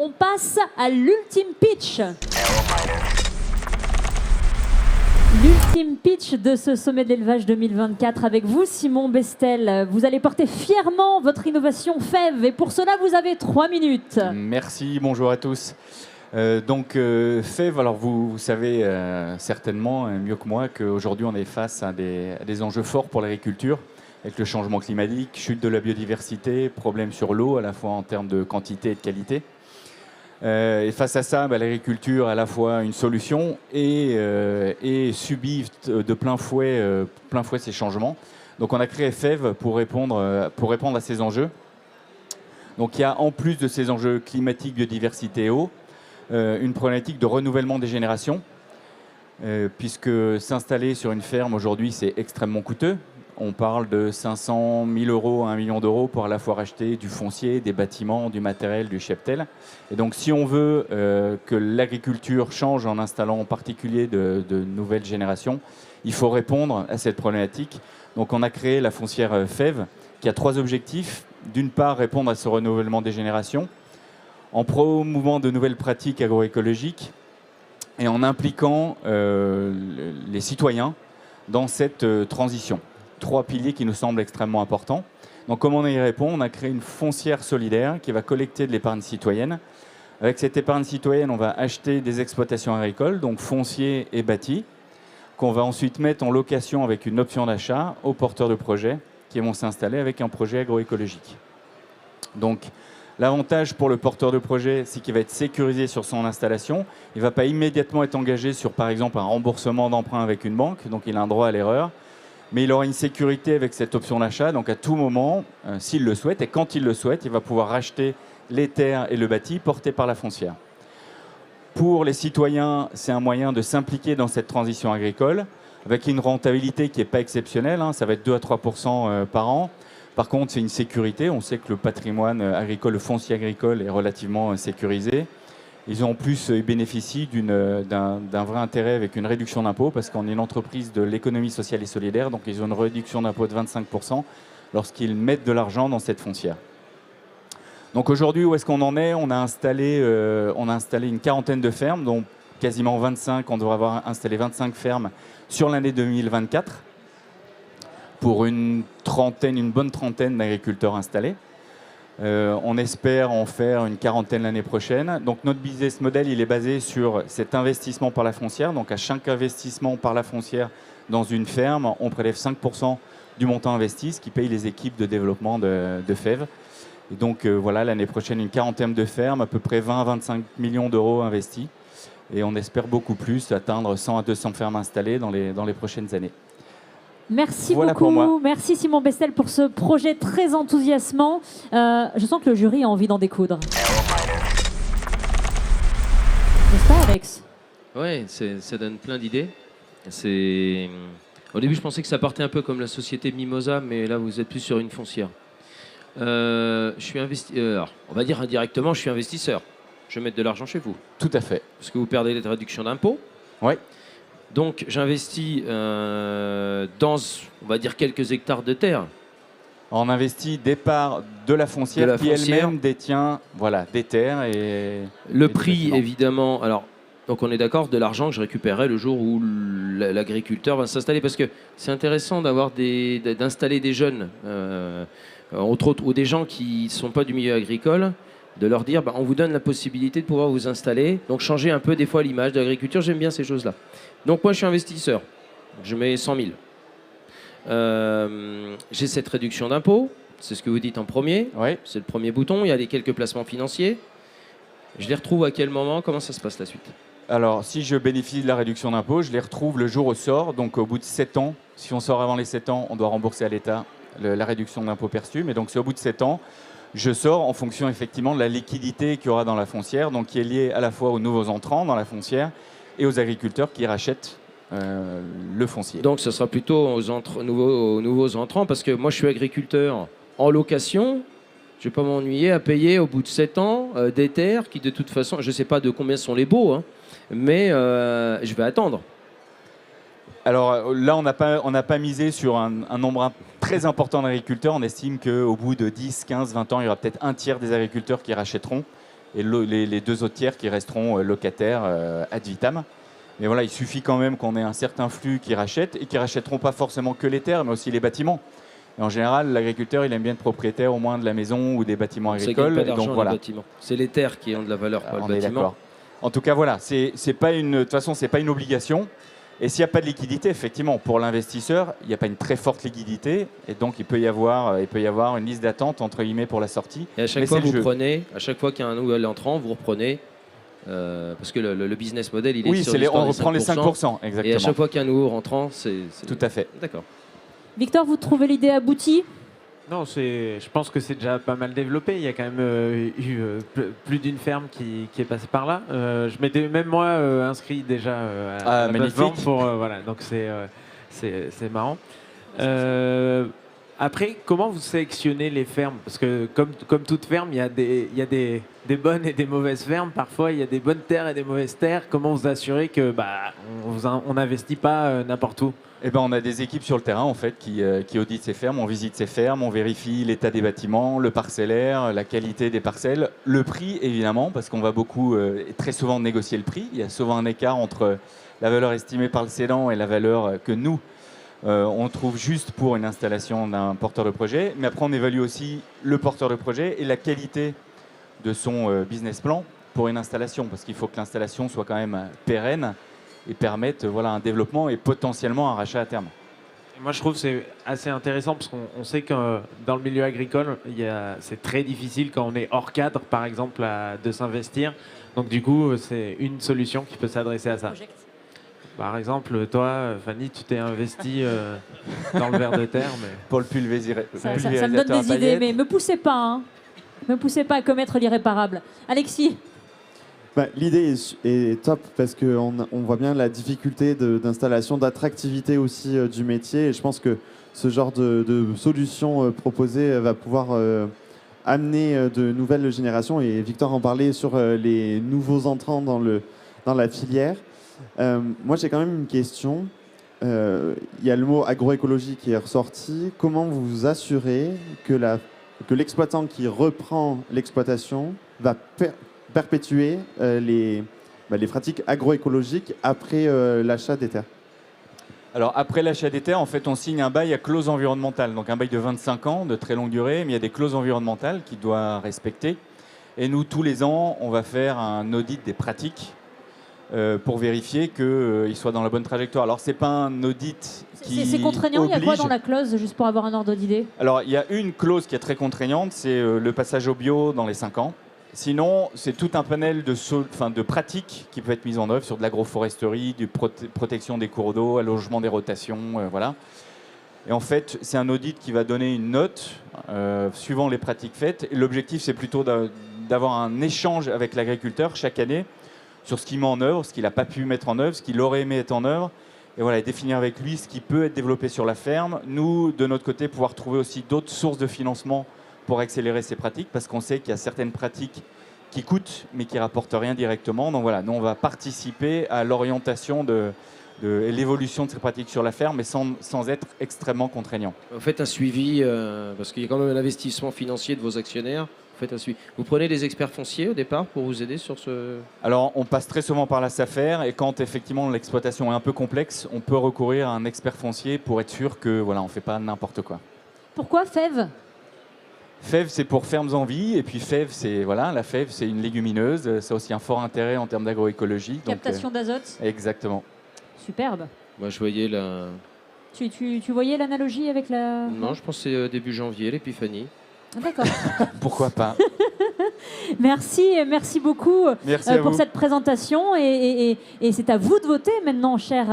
on passe à l'ultime pitch. L'ultime pitch de ce sommet de l'élevage 2024 avec vous, Simon Bestel. Vous allez porter fièrement votre innovation FEV et pour cela, vous avez 3 minutes. Merci, bonjour à tous. FEV, alors vous savez certainement mieux que moi qu'aujourd'hui on est face à des enjeux forts pour l'agriculture avec le changement climatique, chute de la biodiversité, problèmes sur l'eau à la fois en termes de quantité et de qualité. Et face à ça, l'agriculture a à la fois une solution et subit de plein fouet ces changements. Donc on a créé FEV pour répondre à ces enjeux. Donc il y a en plus de ces enjeux climatiques, biodiversité et eau, une problématique de renouvellement des générations, puisque s'installer sur une ferme aujourd'hui, c'est extrêmement coûteux. On parle de 500 000 euros à 1 million d'euros pour à la fois racheter du foncier, des bâtiments, du matériel, du cheptel. Et donc si on veut que l'agriculture change en installant en particulier de nouvelles générations, il faut répondre à cette problématique. Donc on a créé la foncière FEV qui a 3 objectifs. D'une part, répondre à ce renouvellement des générations, en promouvant de nouvelles pratiques agroécologiques et en impliquant les citoyens dans cette transition. 3 piliers qui nous semblent extrêmement importants. Donc comment on y répond? On a créé une foncière solidaire qui va collecter de l'épargne citoyenne. Avec cette épargne citoyenne, on va acheter des exploitations agricoles, donc fonciers et bâtis, qu'on va ensuite mettre en location avec une option d'achat aux porteurs de projets qui vont s'installer avec un projet agroécologique. Donc, l'avantage pour le porteur de projet, c'est qu'il va être sécurisé sur son installation. Il ne va pas immédiatement être engagé sur, par exemple, un remboursement d'emprunt avec une banque, donc il a un droit à l'erreur. Mais il aura une sécurité avec cette option d'achat, donc à tout moment, s'il le souhaite, et quand il le souhaite, il va pouvoir racheter les terres et le bâti portés par la foncière. Pour les citoyens, c'est un moyen de s'impliquer dans cette transition agricole, avec une rentabilité qui n'est pas exceptionnelle, ça va être 2 à 3% par an. Par contre, c'est une sécurité. On sait que le patrimoine agricole, le foncier agricole est relativement sécurisé. Ils ont en plus bénéficient d'un vrai intérêt avec une réduction d'impôt parce qu'on est une entreprise de l'économie sociale et solidaire. Donc, ils ont une réduction d'impôt de 25% lorsqu'ils mettent de l'argent dans cette foncière. Donc, aujourd'hui, où est-ce qu'on en est? On a installé une quarantaine de fermes, dont quasiment 25. On devrait avoir installé 25 fermes sur l'année 2024 pour une bonne trentaine d'agriculteurs installés. On espère en faire une quarantaine l'année prochaine. Donc notre business model, il est basé sur cet investissement par la foncière. Donc à chaque investissement par la foncière dans une ferme, on prélève 5% du montant investi, ce qui paye les équipes de développement de FEV. Et donc voilà, l'année prochaine, une quarantaine de fermes, à peu près 20 à 25 millions d'euros investis. Et on espère beaucoup plus, atteindre 100 à 200 fermes installées dans les prochaines années. Merci voilà beaucoup. Merci Simon Bestel pour ce projet très enthousiasmant. Je sens que le jury a envie d'en découdre. N'est-ce pas, Alex? Oui, ça donne plein d'idées. Au début, je pensais que ça partait un peu comme la société Mimosa, mais là, vous êtes plus sur une foncière. Je suis investisseur. On va dire indirectement, je suis investisseur. Je vais mettre de l'argent chez vous. Tout à fait. Parce que vous perdez les réductions d'impôts. Oui. Donc, j'investis dans, on va dire, quelques hectares de terre. On investit des parts de la foncière qui elle-même détient des terres. Et le prix, évidemment, alors, donc on est d'accord, de l'argent que je récupérerai le jour où l'agriculteur va s'installer. Parce que c'est intéressant d'installer des jeunes, entre autres, ou des gens qui ne sont pas du milieu agricole, de leur dire, on vous donne la possibilité de pouvoir vous installer. Donc, changer un peu, des fois, l'image de l'agriculture. J'aime bien ces choses-là. Donc, moi, je suis investisseur. Je mets 100 000. J'ai cette réduction d'impôt. C'est ce que vous dites en premier. Oui. C'est le premier bouton. Il y a quelques placements financiers. Je les retrouve à quel moment? Comment ça se passe la suite? Alors, si je bénéficie de la réduction d'impôt, je les retrouve le jour où sort. Donc, au bout de 7 ans, si on sort avant les 7 ans, on doit rembourser à l'État la réduction d'impôt perçue. Mais donc, c'est au bout de 7 ans. Je sors en fonction effectivement de la liquidité qu'il y aura dans la foncière, donc qui est liée à la fois aux nouveaux entrants dans la foncière et aux agriculteurs qui rachètent le foncier. Donc ce sera plutôt aux nouveaux entrants, parce que moi je suis agriculteur en location, je ne vais pas m'ennuyer à payer au bout de 7 ans des terres qui de toute façon, je ne sais pas de combien sont les baux, mais je vais attendre. Alors là, on n'a pas misé sur un nombre très important d'agriculteurs. On estime qu'au bout de 10, 15, 20 ans, il y aura peut-être un tiers des agriculteurs qui rachèteront et les 2 autres tiers qui resteront locataires ad vitam. Mais voilà, il suffit quand même qu'on ait un certain flux qui rachètent et qui rachèteront pas forcément que les terres, mais aussi les bâtiments. Et en général, l'agriculteur, il aime bien être propriétaire au moins de la maison ou des bâtiments agricoles. Pas d'argent, donc voilà. Les bâtiments. C'est les terres qui ont de la valeur, pas le On est bâtiment. d'accord. En tout cas, voilà, de toute façon, c'est pas une obligation. Et s'il n'y a pas de liquidité, effectivement, pour l'investisseur, il n'y a pas une très forte liquidité. Et donc, il peut y avoir une liste d'attente, entre guillemets, pour la sortie. Et à chaque fois, à chaque fois qu'il y a un nouvel entrant, vous reprenez. Parce que le business model, il est oui, sur on reprend les 5%. Exactement. Et à chaque fois qu'il y a un nouveau rentrant, c'est... Tout à fait. D'accord. Victor, vous trouvez l'idée aboutie? Non, je pense que c'est déjà pas mal développé. Il y a quand même eu plus d'une ferme qui est passée par là. Je m'étais même moi inscrit déjà à la plateforme pour voilà. Donc c'est marrant. Après, comment vous sélectionnez les fermes? Parce que comme toute ferme, il y a des bonnes et des mauvaises fermes. Parfois, il y a des bonnes terres et des mauvaises terres. Comment vous assurez que on n'investit pas n'importe où? Eh ben, on a des équipes sur le terrain en fait, qui auditent ces fermes, on visite ces fermes, on vérifie l'état des bâtiments, le parcellaire, la qualité des parcelles, le prix évidemment, parce qu'on va beaucoup et très souvent négocier le prix. Il y a souvent un écart entre la valeur estimée par le cédant et la valeur que nous, on trouve juste pour une installation d'un porteur de projet. Mais après, on évalue aussi le porteur de projet et la qualité de son business plan pour une installation, parce qu'il faut que l'installation soit quand même pérenne et permettre un développement et potentiellement un rachat à terme. Et moi, je trouve que c'est assez intéressant parce qu'on sait que dans le milieu agricole, c'est très difficile quand on est hors cadre, par exemple, de s'investir. Donc du coup, c'est une solution qui peut s'adresser à ça. Par exemple, toi, Fanny, tu t'es investie dans le ver de terre. Mais... Pour le pulvérisateur. Ça me donne des idées, mais ne me poussez pas. Hein. Ne me poussez pas à commettre l'irréparable. Alexis? L'idée est top parce qu'on voit bien la difficulté d'installation, d'attractivité aussi du métier. Et je pense que ce genre de solution proposée va pouvoir amener de nouvelles générations. Et Victor en parlait sur les nouveaux entrants dans la filière. Moi, j'ai quand même une question. Il y a le mot agroécologie qui est ressorti. Comment vous vous assurez que l'exploitant qui reprend l'exploitation va perpétuer les pratiques agroécologiques après l'achat des terres? Alors, après l'achat des terres, en fait, on signe un bail à clause environnementale. Donc, un bail de 25 ans, de très longue durée, mais il y a des clauses environnementales qu'il doit respecter. Et nous, tous les ans, on va faire un audit des pratiques pour vérifier qu'il soit dans la bonne trajectoire. Alors, ce n'est pas un audit qui c'est contraignant, oblige. Il y a quoi dans la clause, juste pour avoir un ordre d'idée? Alors, il y a une clause qui est très contraignante, c'est le passage au bio dans les 5 ans. Sinon, c'est tout un panel de pratiques qui peut être mises en œuvre sur de l'agroforesterie, de protection des cours d'eau, allongement des rotations, voilà. Et en fait, c'est un audit qui va donner une note suivant les pratiques faites. Et l'objectif, c'est plutôt d'avoir un échange avec l'agriculteur chaque année sur ce qu'il met en œuvre, ce qu'il n'a pas pu mettre en œuvre, ce qu'il aurait aimé être en œuvre. Et voilà, et définir avec lui ce qui peut être développé sur la ferme. Nous, de notre côté, pouvoir trouver aussi d'autres sources de financement pour accélérer ces pratiques, parce qu'on sait qu'il y a certaines pratiques qui coûtent, mais qui ne rapportent rien directement. Donc voilà, nous, on va participer à l'orientation et l'évolution de ces pratiques sur la ferme, mais sans être extrêmement contraignant. Vous faites un suivi, parce qu'il y a quand même un investissement financier de vos actionnaires. Vous faites un suivi. Vous prenez des experts fonciers au départ pour vous aider sur ce... Alors, on passe très souvent par la SAFER, et quand effectivement l'exploitation est un peu complexe, on peut recourir à un expert foncier pour être sûr que on ne fait pas n'importe quoi. Pourquoi fève? Fève, c'est pour fermes en vie, et puis fève, la fève, c'est une légumineuse. Ça a aussi un fort intérêt en termes d'agroécologie. Captation d'azote. Exactement. Superbe. Moi, je voyais la... Tu voyais l'analogie avec la... Non, je pense que c'est début janvier, l'épiphanie. Ah, d'accord. Pourquoi pas? Merci beaucoup Merci pour cette présentation. Et c'est à vous de voter maintenant, chers